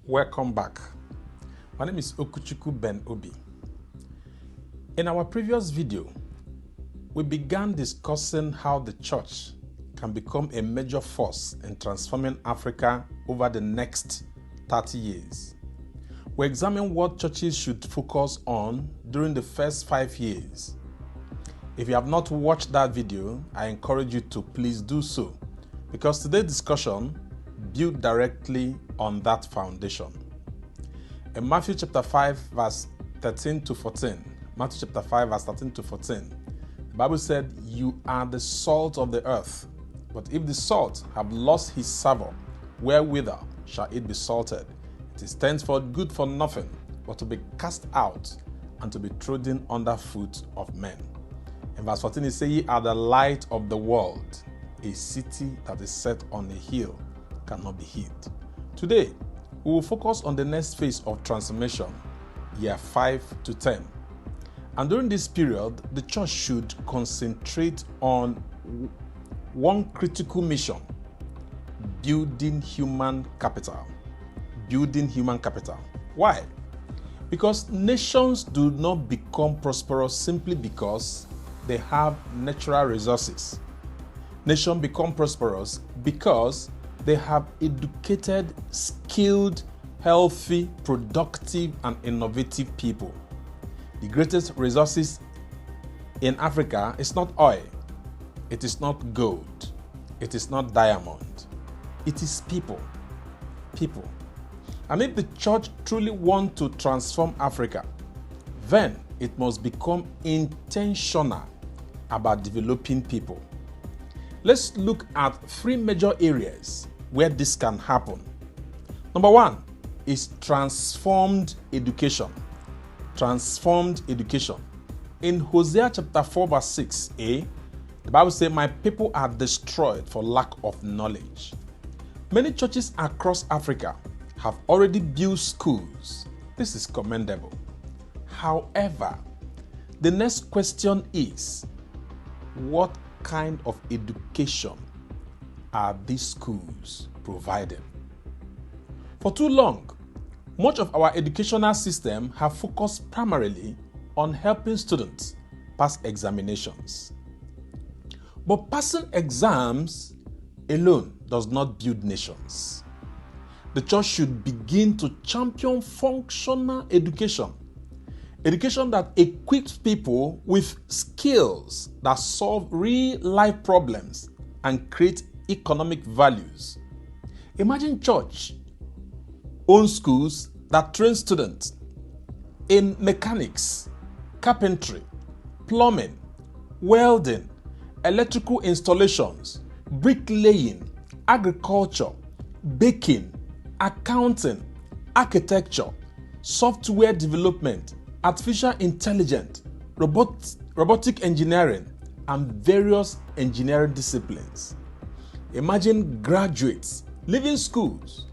Welcome back. My name is Okuchuku Ben Obi. In our previous video, we began discussing how the church can become a major force in transforming Africa over the next 30 years. We examined what churches should focus on during the first 5 years. If you have not watched that video, I encourage you to please do so, because today's discussion built directly on that foundation. In Matthew chapter 5 verse 13 to 14, Matthew chapter 5 verse 13 to 14, the Bible said, "You are the salt of the earth, but if the salt have lost his savour, wherewith shall it be salted? It is henceforth good for nothing, but to be cast out and to be trodden under foot of men." In verse 14 it says, "Ye are the light of the world. A city that is set on a hill cannot be hid." Today, we will focus on the next phase of transformation, year 5 to 10. And during this period, the church should concentrate on one critical mission: building human capital. Building human capital. Why? Because nations do not become prosperous simply because they have natural resources. Nations become prosperous because they have educated, skilled, healthy, productive, and innovative people. The greatest resources in Africa is not oil, it is not gold, it is not diamond, it is people. People. And if the church truly wants to transform Africa, then it must become intentional about developing people. Let's look at 3 major areas where this can happen. Number 1 is transformed education. Transformed education. In Hosea chapter 4 verse 6a, the Bible says, "My people are destroyed for lack of knowledge." Many churches across Africa have already built schools. This is commendable. However, the next question is, what kind of education are these schools providing? For too long, much of our educational system have focused primarily on helping students pass examinations. But passing exams alone does not build nations. The church should begin to champion functional education. Education that equips people with skills that solve real-life problems and create economic values. Imagine church-owned schools that train students in mechanics, carpentry, plumbing, welding, electrical installations, bricklaying, agriculture, baking, accounting, architecture, software development, artificial intelligence, robotic engineering, and various engineering disciplines. Imagine graduates leaving schools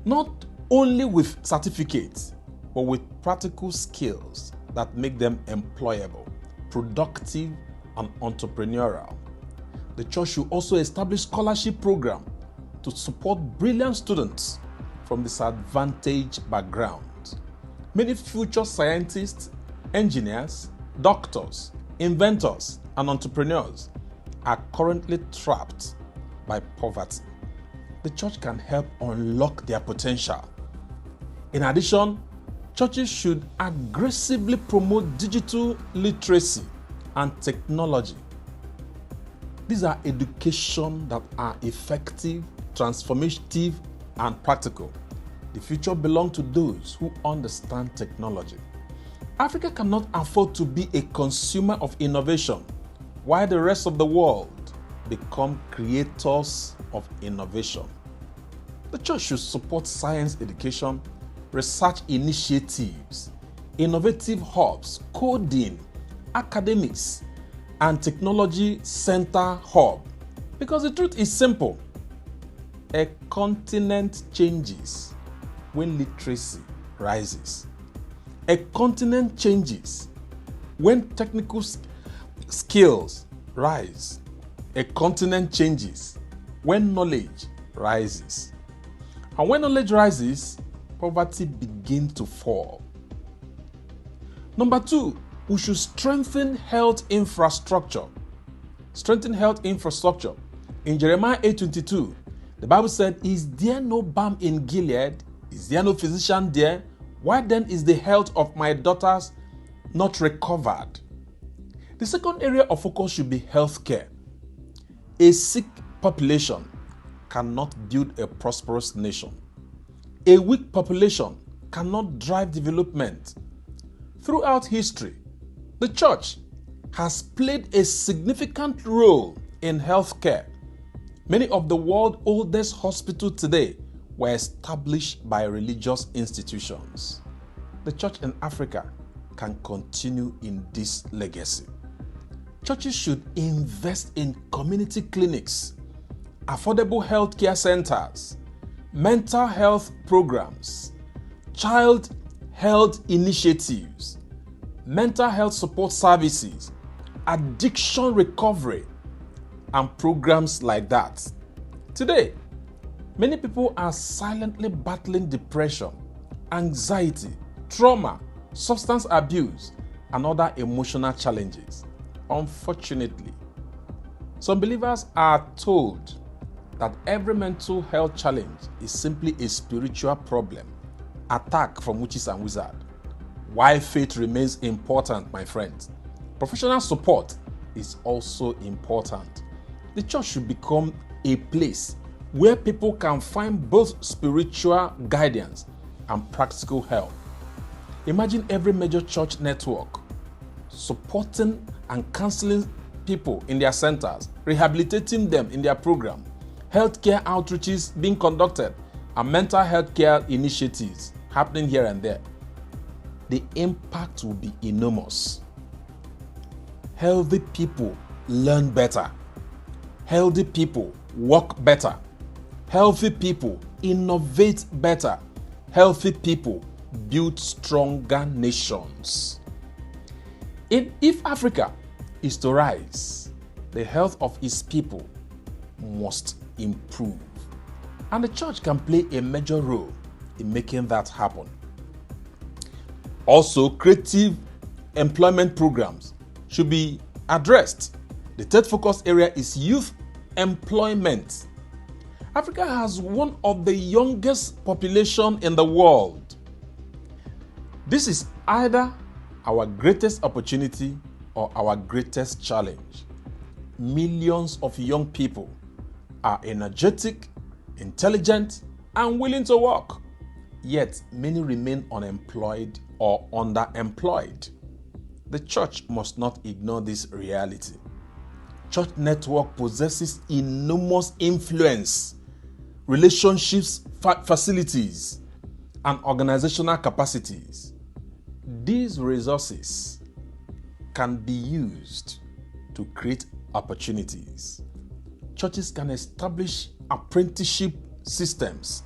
not only with certificates, but with practical skills that make them employable, productive, and entrepreneurial. The church should also establish scholarship programs to support brilliant students from disadvantaged backgrounds. Many future scientists, engineers, doctors, inventors, and entrepreneurs are currently trapped by poverty. The church can help unlock their potential. In addition, churches should aggressively promote digital literacy and technology. These are education that are effective, transformative, and practical. The future belongs to those who understand technology. Africa cannot afford to be a consumer of innovation, while the rest of the world become creators of innovation. The church should support science education, research initiatives, innovative hubs, coding, academics, and technology center hub. Because the truth is simple: a continent changes when literacy rises. A continent changes when technical skills rise. A continent changes when knowledge rises. And when knowledge rises, poverty begins to fall. Number 2, we should strengthen health infrastructure. Strengthen health infrastructure. In Jeremiah 8:22, the Bible said, "Is there no balm in Gilead? Is there no physician there? Why then is the health of my daughters not recovered?" The second area of focus should be healthcare. A sick population cannot build a prosperous nation. A weak population cannot drive development. Throughout history, the church has played a significant role in healthcare. Many of the world's oldest hospitals today were established by religious institutions. The church in Africa can continue in this legacy. Churches should invest in community clinics, affordable healthcare centers, mental health programs, child health initiatives, mental health support services, addiction recovery, and programs like that. Today, many people are silently battling depression, anxiety, trauma, substance abuse, and other emotional challenges. Unfortunately, some believers are told that every mental health challenge is simply a spiritual problem, attack from witches and wizards. While faith remains important, my friends, professional support is also important. The church should become a place where people can find both spiritual guidance and practical help. Imagine every major church network supporting and counseling people in their centers, rehabilitating them in their program, healthcare outreaches being conducted, and mental health care initiatives happening here and there. The impact will be enormous. Healthy people learn better. Healthy people work better. Healthy people innovate better. Healthy people build stronger nations. If Africa is to rise, the health of its people must improve. And the church can play a major role in making that happen. Also, creative employment programs should be addressed. The third focus area is youth employment. Africa has one of the youngest population in the world. This is either our greatest opportunity or our greatest challenge. Millions of young people are energetic, intelligent, and willing to work. Yet many remain unemployed or underemployed. The church must not ignore this reality. Church network possesses enormous influence, relationships, facilities, and organizational capacities. These resources can be used to create opportunities. Churches can establish apprenticeship systems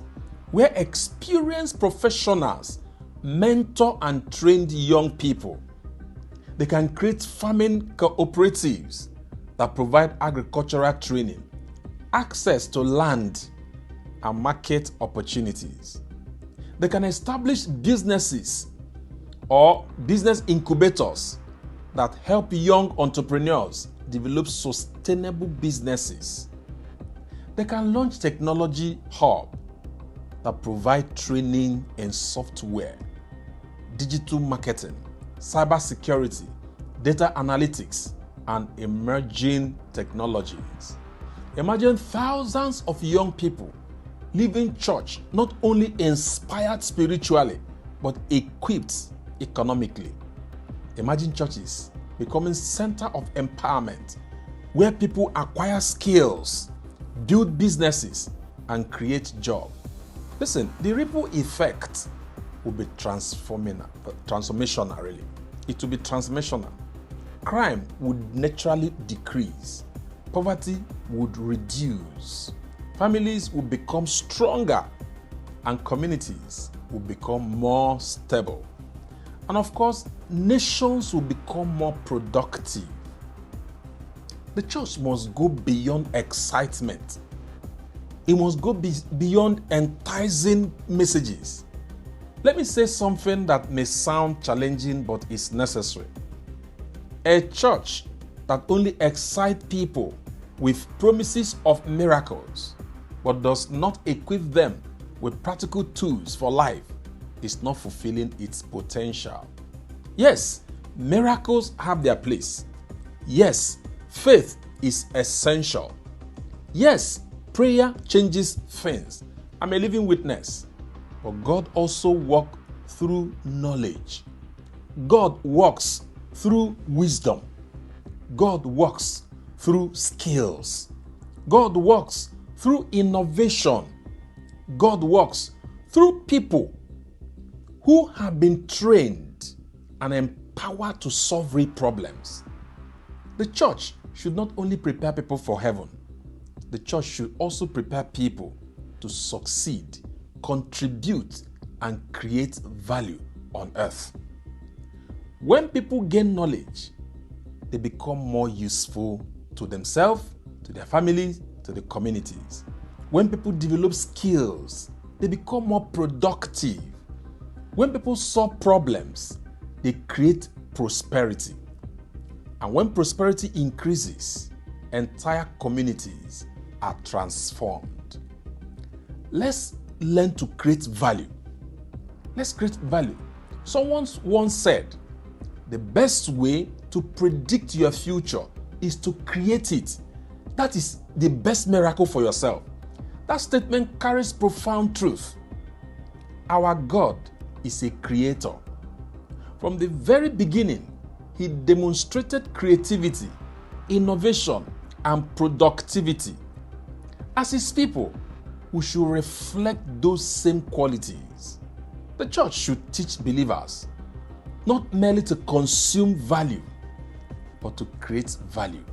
where experienced professionals mentor and train young people. They can create farming cooperatives that provide agricultural training, access to land, and market opportunities. They can establish businesses or business incubators that help young entrepreneurs develop sustainable businesses. They can launch technology hubs that provide training in software, digital marketing, cybersecurity, data analytics, and emerging technologies. Imagine thousands of young people leaving church not only inspired spiritually, but equipped economically. Imagine churches becoming center of empowerment, where people acquire skills, build businesses, and create jobs. Listen, the ripple effect will be transformational really. It will be transformational. Crime would naturally decrease. Poverty would reduce. Families will become stronger, and communities will become more stable. And of course, nations will become more productive. The church must go beyond excitement. It must go beyond enticing messages. Let me say something that may sound challenging but is necessary. A church that only excites people with promises of miracles but does not equip them with practical tools for life is not fulfilling its potential. Yes, miracles have their place. Yes, faith is essential. Yes, prayer changes things. I'm a living witness. But God also works through knowledge. God works through wisdom. God works through skills. God works through innovation. God works through people who have been trained and empowered to solve real problems. The church should not only prepare people for heaven, the church should also prepare people to succeed, contribute, and create value on earth. When people gain knowledge, they become more useful to themselves, to their families, to the communities. When people develop skills, they become more productive. When people solve problems, they create prosperity. And when prosperity increases, entire communities are transformed. Let's learn to create value. Let's create value. Someone once said, the best way to predict your future is to create it. That is the best miracle for yourself. That statement carries profound truth. Our God is a creator. From the very beginning, He demonstrated creativity, innovation, and productivity. As His people, we should reflect those same qualities. The church should teach believers not merely to consume value, but to create value.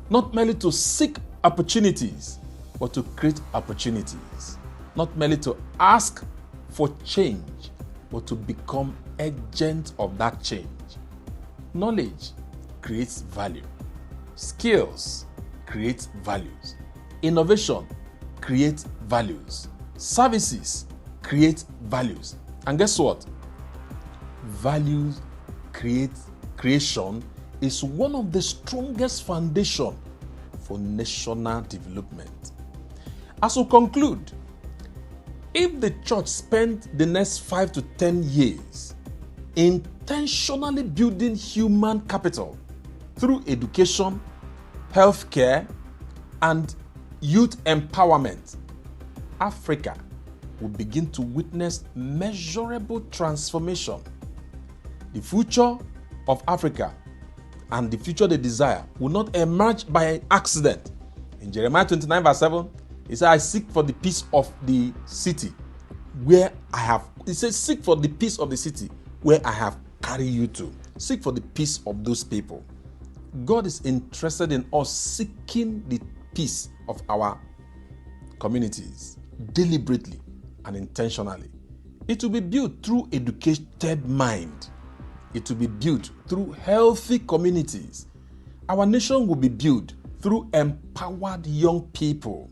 Not merely to seek opportunities, but to create opportunities. Not merely to ask for change, but to become agents of that change. Knowledge creates value. Skills create values. Innovation creates values. Services create values. And guess what? Values creation is one of the strongest foundations for national development. As we conclude, if the church spent the next 5 to 10 years intentionally building human capital through education, healthcare, and youth empowerment, Africa will begin to witness measurable transformation. The future of Africa and the future they desire will not emerge by accident. In Jeremiah 29 verse 7, he said, I seek for the peace of the city where I have, he says, seek for the peace of the city where I have carried you to. Seek for the peace of those people. God is interested in us seeking the peace of our communities deliberately and intentionally. It will be built through educated mind. It will be built through healthy communities. Our nation will be built through empowered young people.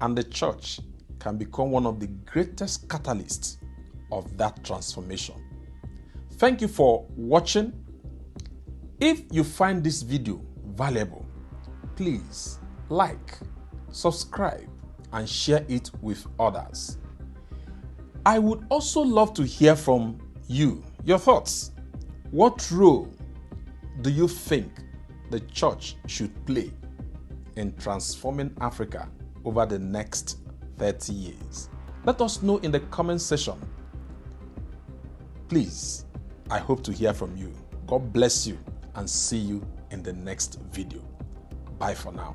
And the church can become one of the greatest catalysts of that transformation. Thank you for watching. If you find this video valuable, please like, subscribe, and share it with others. I would also love to hear from you, your thoughts. What role do you think the church should play in transforming Africa over the next 30 years? Let us know in the comment section. Please, I hope to hear from you. God bless you and see you in the next video. Bye for now.